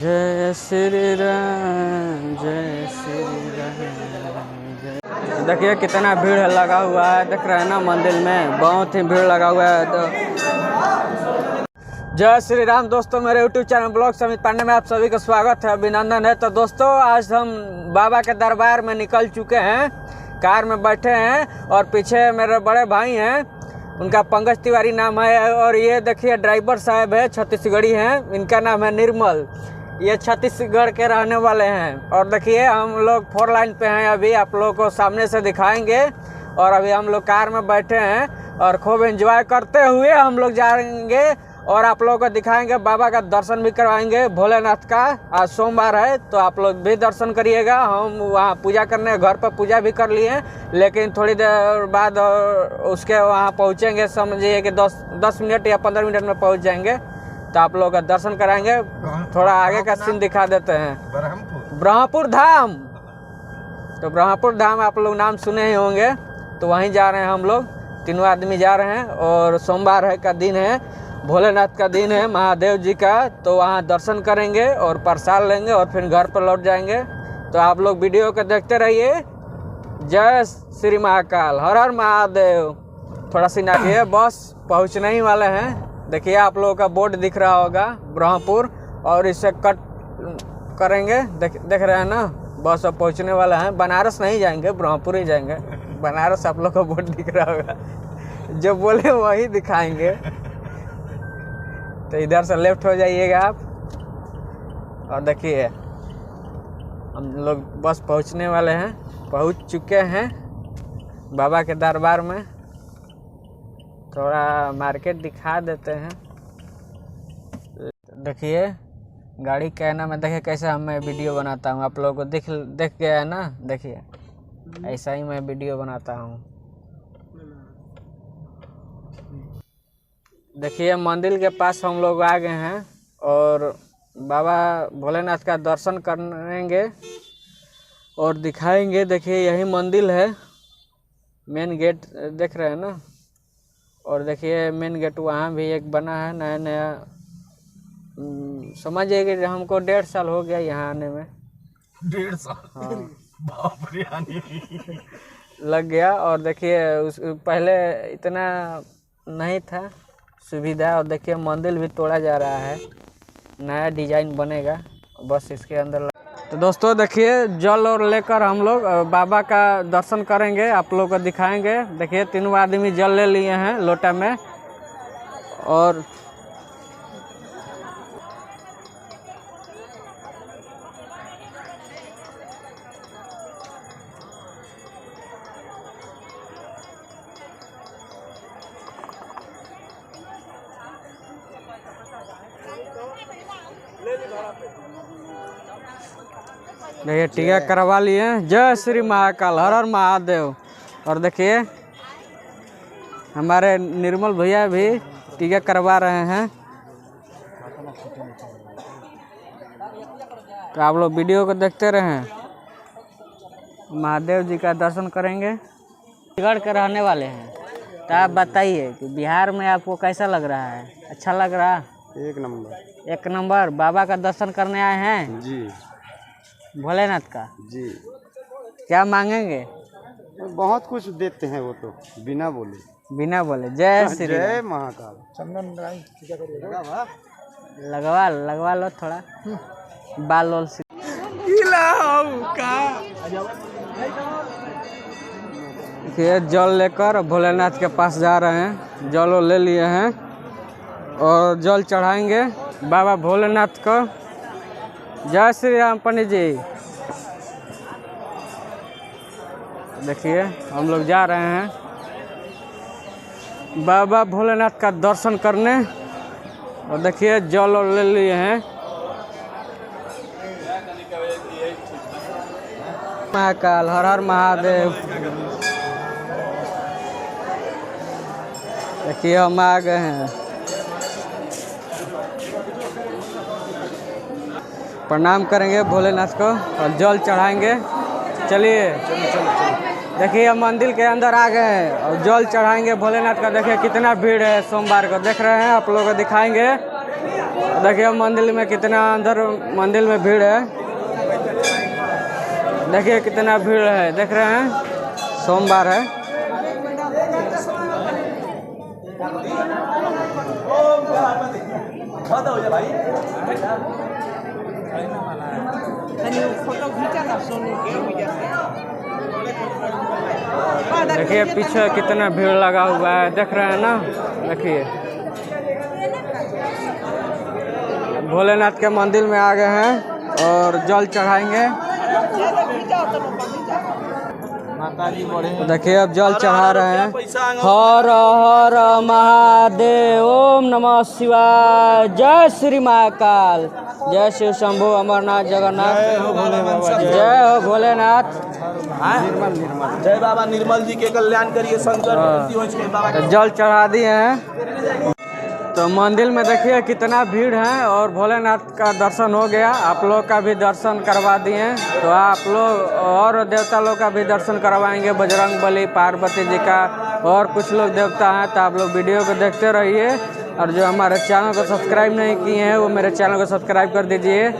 जय श्री राम जय श्री राम। देखिए कितना भीड़ लगा हुआ है, देख रहे हैं ना मंदिर में बहुत ही भीड़ लगा हुआ है। तो जय श्री राम दोस्तों, मेरे यूट्यूब चैनल ब्लॉग समित पांडे में आप सभी का स्वागत है, अभिनंदन है। तो दोस्तों आज हम बाबा के दरबार में निकल चुके हैं, कार में बैठे हैं और पीछे मेरे बड़े भाई हैं, उनका पंकज तिवारी नाम है। और ये देखिए ड्राइवर साहब है, छत्तीसगढ़ी हैं, इनका नाम है निर्मल, ये छत्तीसगढ़ के रहने वाले हैं। और देखिए हम लोग 4 लाइन पे हैं, अभी आप लोगों को सामने से दिखाएंगे। और अभी हम लोग कार में बैठे हैं और खूब एंजॉय करते हुए हम लोग जाएंगे और आप लोगों को दिखाएंगे, बाबा का दर्शन भी करवाएंगे भोलेनाथ का। आज सोमवार है तो आप लोग भी दर्शन करिएगा। हम वहाँ पूजा करने घर पर पूजा भी कर लिए, लेकिन थोड़ी देर बाद उसके वहाँ पहुँचेंगे, समझिए कि 10 मिनट या 15 मिनट में पहुँच जाएंगे। तो आप लोगों का दर्शन कराएंगे। थोड़ा आगे का सीन दिखा देते हैं। ब्रह्मपुर धाम, तो ब्रह्मपुर धाम आप लोग नाम सुने ही होंगे, तो वहीं जा रहे हैं हम लोग, तीनों आदमी जा रहे हैं। और सोमवार है का दिन है, भोलेनाथ का दिन है, महादेव जी का। तो वहाँ दर्शन करेंगे और प्रसाद लेंगे और फिर घर पर लौट जाएंगे। तो आप लोग वीडियो को देखते रहिए। जय श्री महाकाल, हर हर महादेव। थोड़ा सी नाचिए, बस पहुँचने ही वाले हैं। देखिए आप लोगों का बोर्ड दिख रहा होगा ब्रह्मपुर, और इसे कट करेंगे, देख रहे हैं ना, बस अब पहुँचने वाला है। बनारस नहीं जाएंगे, ब्रह्मपुर ही जाएंगे। बनारस आप लोग का बोर्ड दिख रहा होगा, जो बोले वही दिखाएंगे। तो इधर से लेफ्ट हो जाइएगा आप। और देखिए हम लोग बस पहुंचने वाले हैं, पहुंच चुके हैं बाबा के दरबार में। थोड़ा मार्केट दिखा देते हैं। देखिए गाड़ी कहना में, देखिए कैसे मैं वीडियो बनाता हूँ, आप लोगों को देख गया है ना। देखिए ऐसा ही मैं वीडियो बनाता हूँ। देखिए मंदिर के पास हम लोग आ गए हैं और बाबा भोलेनाथ का दर्शन करेंगे और दिखाएंगे। देखिए यही मंदिर है, मेन गेट देख रहे हैं ना। और देखिए मेन गेट वहाँ भी एक बना है नया नया, समझिए कि हमको 1.5 साल हो गया यहाँ आने में। 1.5 साल? हाँ बाप रे, लग गया। और देखिए उस पहले इतना नहीं था सुविधा। और देखिए मंदिर भी तोड़ा जा रहा है, नया डिजाइन बनेगा बस इसके अंदर। तो दोस्तों देखिए जल और लेकर हम लोग बाबा का दर्शन करेंगे, आप लोगों को दिखाएंगे। देखिए तीनों आदमी जल ले लिए हैं लोटा में। और देखिए टीका करवा लिए। जय श्री महाकाल, हर हर महादेव। और देखिए हमारे निर्मल भैया भी टीका करवा रहे हैं। तो आप लोग वीडियो को देखते रहें, महादेव जी का दर्शन करेंगे। छत्तीसगढ़ के रहने वाले हैं, तो आप बताइए कि बिहार में आपको कैसा लग रहा है? अच्छा लग रहा? एक नंबर। बाबा का दर्शन करने आए हैं जी, भोलेनाथ का जी। क्या मांगेंगे? बहुत कुछ देते हैं वो तो, बिना बोले। जय श्री जय महाकाल। चंदन लगवा लो थोड़ा, बाल वाल से। देखिए जल लेकर भोलेनाथ के पास जा रहे हैं, जल ले लिए हैं और जल चढ़ाएंगे बाबा भोलेनाथ को। जय श्री राम पंडित जी। देखिए हम लोग जा रहे हैं बाबा भोलेनाथ का दर्शन करने। और देखिए जल ले लिए हैं। महाकाल, हर हर महादेव। देखिए हम आ गए हैं, प्रणाम करेंगे भोलेनाथ को और जल चढ़ाएंगे। चलिए देखिए हम मंदिर के अंदर आ गए हैं और जल चढ़ाएंगे भोलेनाथ का। देखिए कितना भीड़ है सोमवार को, देख रहे हैं, आप लोगों को दिखाएंगे। देखिए मंदिर में कितना अंदर मंदिर में भीड़ है। देखिए कितना भीड़ है, देख रहे हैं, सोमवार है। देखिए पीछे कितना भीड़ लगा हुआ है, देख रहे हैं ना। देखिए भोलेनाथ के मंदिर में आ गए हैं और जल चढ़ाएंगे। देखिए अब जल चढ़ा रहे हैं। हर हर महादेव, ओम नमः शिवाय, जय श्री महाकाल, जय शिव शंभु, अमरनाथ, जगन्नाथ, जय हो भोलेनाथ, जय बाबा निर्मल जी के कल्याण करिए, शंकर जल चढ़ा दिए हैं। तो मंदिर में देखिए कितना भीड़ है और भोलेनाथ का दर्शन हो गया। आप लोग का भी दर्शन करवा दिए, तो आप लोग और देवता लोग का भी दर्शन करवाएंगे, बजरंग बली, पार्वती जी का, और कुछ लोग देवता हैं। तो आप लोग वीडियो को देखते रहिए, और जो हमारे चैनल को सब्सक्राइब नहीं किए हैं वो मेरे चैनल को सब्सक्राइब कर दीजिए।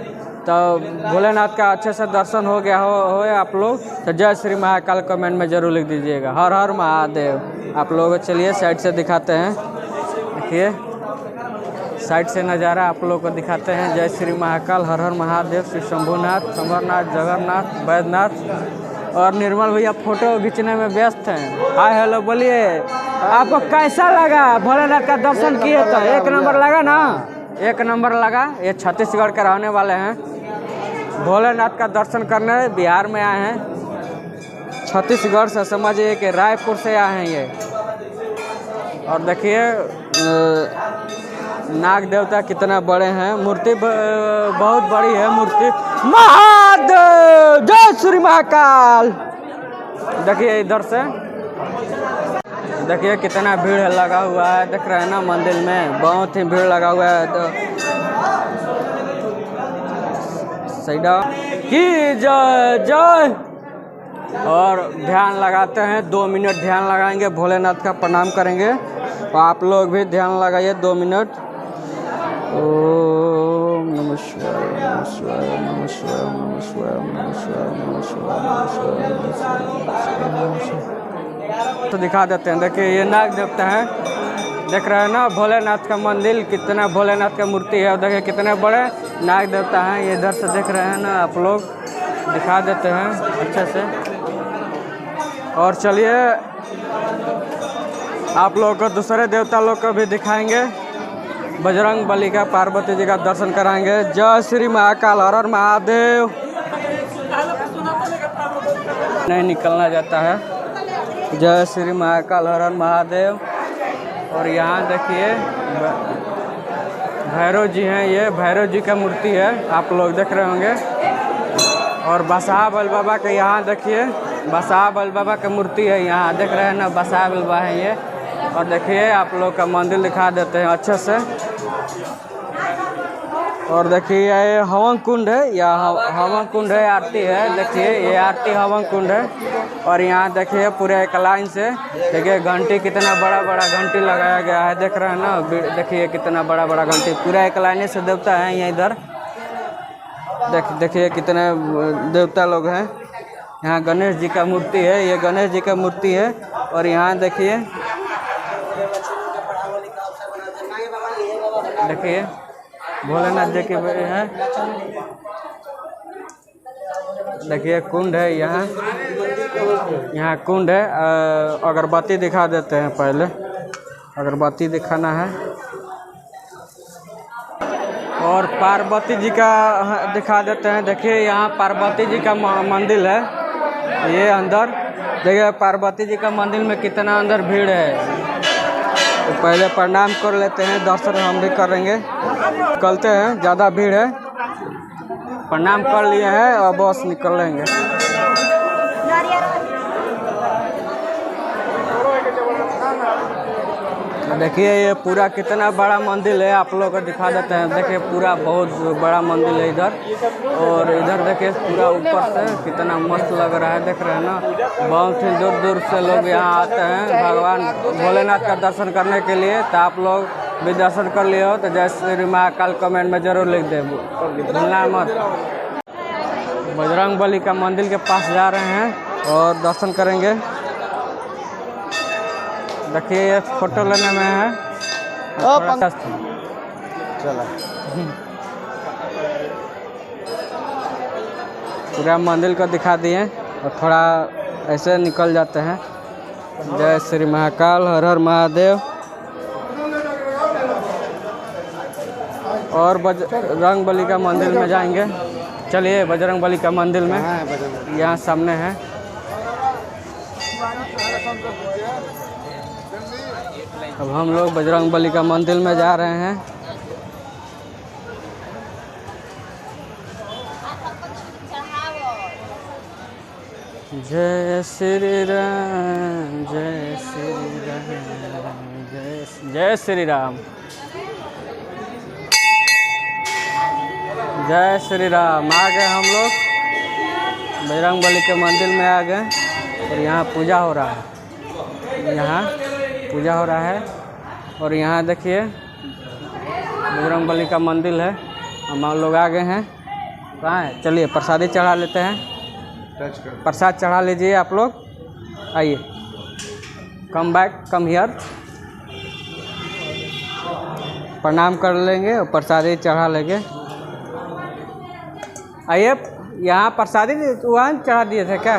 तो भोलेनाथ का अच्छे से दर्शन हो गया हो आप लोग, तो जय श्री महाकाल कमेंट में जरूर लिख दीजिएगा। हर हर महादेव। आप लोगों को चलिए साइड से दिखाते हैं। देखिए साइड से नज़ारा आप लोगों को दिखाते हैं। जय श्री महाकाल, हर हर महादेव, श्री शंभुनाथ, अमरनाथ, जगन्नाथ, वैद्यनाथ। और निर्मल भैया फोटो खींचने में व्यस्त हैं। हाय हेलो बोलिए, आपको कैसा लगा? भोलेनाथ का दर्शन किए तो एक नंबर लगा ना, एक नंबर लगा। ये छत्तीसगढ़ के रहने वाले हैं, भोलेनाथ का दर्शन करने बिहार में आए हैं। छत्तीसगढ़ से समझिए कि रायपुर से आए हैं ये। और देखिए नाग देवता कितना बड़े हैं, मूर्ति बहुत बड़ी है मूर्ति। महादेव, जय श्री महाकाल। देखिए इधर से देखिए कितना भीड़ लगा हुआ है, देख रहे हैं ना। मंदिर में बहुत ही भीड़ लगा हुआ है। तो सैदा की जय जय। और ध्यान लगाते हैं, 2 मिनट ध्यान लगाएंगे, भोलेनाथ का प्रणाम करेंगे। तो आप लोग भी ध्यान लगाइए 2 मिनट। ओम नमः शिवाय, नमः शिवाय, नमः शिवाय, नमः शिवाय, नमः शिवाय, नमः शिवाय, नमः शिवाय। तो दिखा देते हैं। देखिए ये नाग देवता है, देख रहे हैं ना। भोलेनाथ का मंदिर, कितना भोलेनाथ का मूर्ति है। और देखिए कितने बड़े नाग देवता हैं, ये इधर से देख रहे हैं ना आप लोग। दिखा देते हैं अच्छे से। और चलिए आप लोगों को दूसरे देवता लोग को भी दिखाएंगे। बजरंग बली का, पार्वती जी का दर्शन कराएंगे। जय श्री महाकाल, हर हर महादेव। नहीं निकलना जाता है। जय श्री महाकाल, हर हर महादेव। और यहाँ देखिए भैरव जी हैं, ये भैरव जी का मूर्ति है, आप लोग देख रहे होंगे। और बसहा बल बाबा के यहाँ देखिए, बसहा बल बाबा का मूर्ति है यहाँ, देख रहे हैं ना। बसहा बल बाबा है ये। और देखिए आप लोग का मंदिर दिखा देते हैं अच्छे से। और देखिए ये हवन कुंड है, या हवन कुंड है, आरती है। देखिए ये आरती हवन कुंड है। और यहाँ देखिए पूरे एक लाइन से देखिए घंटी, कितना बड़ा बड़ा घंटी लगाया गया है, देख रहे हैं ना। देखिए कितना बड़ा बड़ा घंटी, पूरा एक लाइन से देवता है यहाँ। इधर देखिए कितने देवता लोग हैं। यहाँ गणेश जी का मूर्ति है, ये गणेश जी का मूर्ति है। और यहाँ देखिए भोलेनाथ जी की है। देखिए कुंड है यहाँ, यहाँ कुंड है। अगरबत्ती दिखा देते हैं, पहले अगरबत्ती दिखाना है। और पार्वती जी का दिखा देते हैं। देखिए यहाँ पार्वती जी का मंदिर है, ये अंदर देखिए पार्वती जी का मंदिर में कितना अंदर भीड़ है। तो पहले प्रणाम कर लेते हैं, दर्शन हम भी करेंगे। निकलते हैं, ज़्यादा भीड़ है। प्रणाम कर लिए हैं और बस निकलेंगे। देखिए ये पूरा कितना बड़ा मंदिर है, आप लोगों को दिखा देते हैं। देखिए पूरा बहुत बड़ा मंदिर है इधर। और इधर देखिए पूरा ऊपर से कितना मस्त लग रहा है, देख रहे हैं ना। बहुत ही दूर दूर से लोग यहाँ आते हैं भगवान भोलेनाथ का दर्शन करने के लिए। तो आप लोग भी दर्शन कर लिए हो तो जय श्री महाकाल कमेंट में जरूर लिख दे, भूलना मत। बजरंग बली का मंदिर के पास जा रहे हैं और दर्शन करेंगे। देखिए ये फोटो लेने में है चला पूरा मंदिर को दिखा दिए और थोड़ा ऐसे निकल जाते हैं। जय श्री महाकाल, हर हर महादेव। और बजरंग बली का मंदिर में जाएंगे। चलिए बजरंग बली का मंदिर में, यहाँ सामने है। अब हम लोग बजरंग बली का मंदिर में जा रहे हैं। जय श्री राम, जय श्री राम, जय श्री राम, जय श्री राम। आ गए हम लोग बजरंग बली के मंदिर में आ गए और यहाँ पूजा हो रहा है। यहाँ पूजा हो रहा है और यहाँ देखिए बजरंग बली का मंदिर है। हम लोग आ गए हैं। कहाँ है? चलिए प्रसादी चढ़ा लेते हैं। प्रसाद चढ़ा लीजिए आप लोग। आइए, कम बैक, कम हियर। प्रणाम कर लेंगे और प्रसादी चढ़ा लेंगे। आइए, यहाँ प्रसादी वहाँ चढ़ा दिए थे क्या?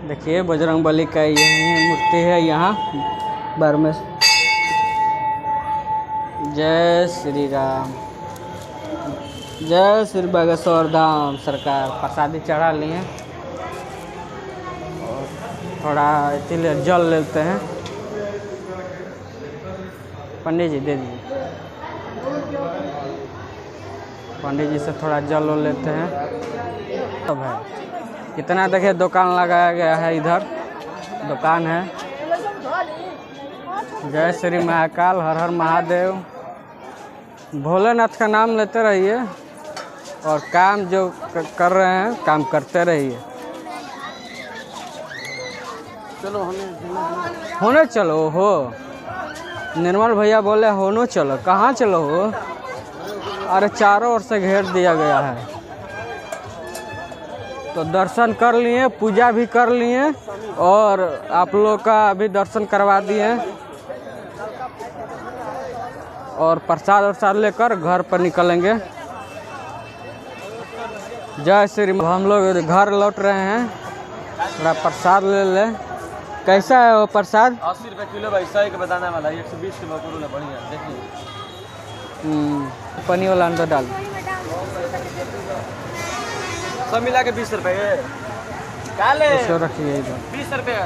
देखिए बजरंग बली का यही मूर्ति है यहाँ बार में। जय श्री राम, जय श्री बागेश्वर धाम सरकार। प्रसादी चढ़ा लिए और थोड़ा इसीलिए जल लेते हैं। पंडित जी दे दीजिए। पंडित जी से थोड़ा जल लेते हैं। सब है कितना देखिए दुकान लगाया गया है, इधर दुकान है। जय श्री महाकाल, हर हर महादेव। भोलेनाथ का नाम लेते रहिए और काम जो कर रहे हैं काम करते रहिए। चलो होने चलो हो। निर्मल भैया बोले होनो चलो। कहाँ चलो हो? अरे चारों ओर से घेर दिया गया है। तो दर्शन कर लिए, पूजा भी कर लिए और आप लोग का भी दर्शन करवा दिए और प्रसाद वरसाद लेकर घर पर निकलेंगे। जय श्री। हम लोग घर लौट रहे हैं। थोड़ा प्रसाद ले ले। कैसा है वो प्रसाद? 80 रुपये किलो भाई, 100 के बताने वाला, 120 के बकरू है, बढ़िया देखिए। पनीर वाला अंडा डाल सब मिला के 20 रुपये। इसको रखिए इधर। 20 रुपये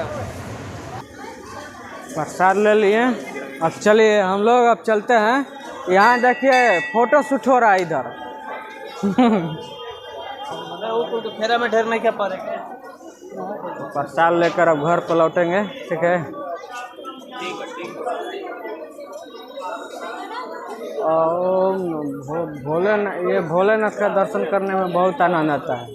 प्रसाद ले लिए। अब चलिए हम लोग अब चलते हैं। यहाँ देखिए फोटो शूट हो रहा है इधर। तो फेरा में ढेर नहीं क्या पा रहे। प्रसाद लेकर अब घर पर लौटेंगे। ठीक है। और भोलेनाथ का दर्शन करने में बहुत आनंद आता है।